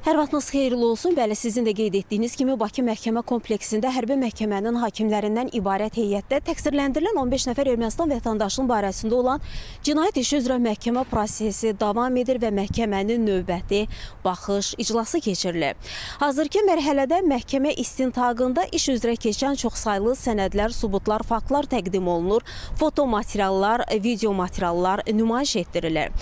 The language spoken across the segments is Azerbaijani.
Hər vaxtınız xeyirli olsun. Bəli, sizin də qeyd etdiyiniz kimi Bakı Məhkəmə kompleksində hərbi məhkəmənin hakimlərindən ibarət heyətdə təqsirləndirilən 15 nəfər Ermənistan vətəndaşının barəsində olan cinayət işi üzrə məhkəmə prosesi davam edir və məhkəmənin növbəti baxış iclası keçirilir. Hazırki mərhələdə məhkəmə istintaqında iş üzrə keçən çoxsaylı sənədlər, subutlar, faktlar təqdim olunur, foto materiallar, video materiallar nümayiş etdirilir.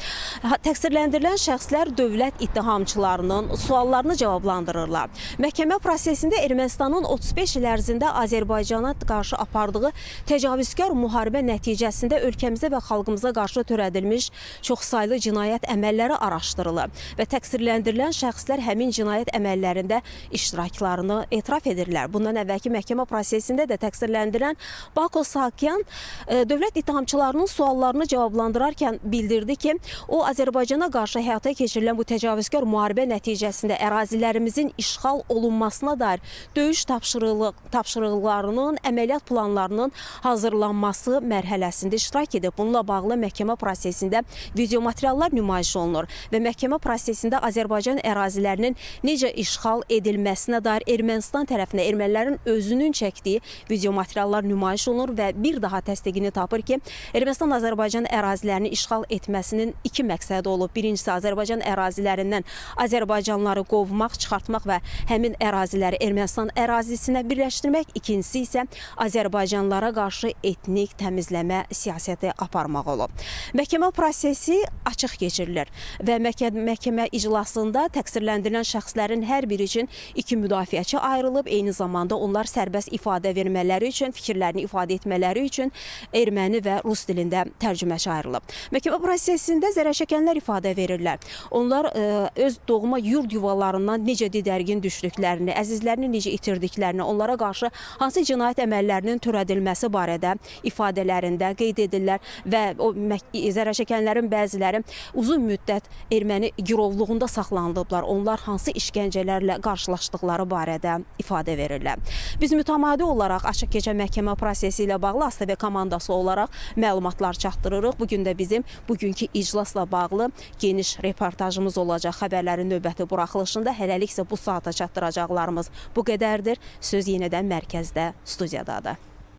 Təqsirləndirilən şəxslər dövlət ittihamçılarının suallarını cavablandırırlar. Məhkəmə prosesində Ermənistanın 35 il ərzində Azərbaycana qarşı apardığı təcavüzkar müharibə nəticəsində ölkəmizə və xalqımıza qarşı törədilmiş çoxsaylı cinayət əməlləri araşdırılır və təqsirləndirilən şəxslər həmin cinayət əməllərində iştiraklarını etiraf edirlər. Bundan əvvəlki məhkəmə prosesində də təqsirləndirilən Bako Sakyan dövlət ittihamçılarının suallarını cavablandırarkən bildirdi ki, o Azərbaycana qarşı həyata keçirilən bu təcavüzkar müharibə nəticəsində ərazilərimizin işğal olunmasına dair döyüş tapşırıqlarının, əməliyyat planlarının hazırlanması mərhələsində iştirak edib. Bununla bağlı məhkəmə prosesində video materiallar nümayiş olunur və məhkəmə prosesində Azərbaycan ərazilərinin necə işğal edilməsinə dair Ermənistan tərəfinə ermənilərin özünün çəkdiyi video materiallar nümayiş olunur və bir daha təsdiqini tapır ki, Ermənistan Azərbaycan ərazilərini işğal etməsinin iki məqsədi olub. Birincisi, Azərbaycan ərazilərindən Azərbaycanlıları qovmaq, çıxartmaq və həmin əraziləri Ermənistan ərazisinə birləşdirmək. İkincisi isə Azərbaycanlılara qarşı etnik təmizləmə siyasəti aparmaq olub. Məhkəmə prosesi açıq keçirilir və məhkəmə iclasında təqsirləndirilən şəxslərin hər biri üçün iki müdafiəçi ayrılıb. Eyni zamanda onlar sərbəst ifadə vermələri üçün, fikirlərini ifadə etmələri üçün erməni və rus dilində tərcüməçi ayrılıb. Məhkəmə prosesində zərərçəkənlər ifadə verirlər. Onlar öz doğma yurd yuvalarından necə didərgin düşdüklərini, əzizlərini necə itirdiklərini, onlara qarşı hansı cinayət əməllərinin törədilməsi barədə ifadələrində qeyd edirlər və o zərərçəkənlərin bəziləri uzun müddət erməni girovluğunda saxlanılıblar. Onlar hansı işgəncələrlə qarşılaşdıqları barədə ifadə verirlər. Biz mütəmadi olaraq açıq keçən məhkəmə prosesi ilə bağlı ASTV komandası olaraq məlumatlar çatdırırıq. Bugün də bizim bugünkü iclasla bağlı geniş reportajımız olacaq. Xəbərlərin növbəti buraxılışında hələlik isə bu saata çatdıracaqlarımız bu qədərdir. Söz yenidən mərkəzdə, studiyadadır.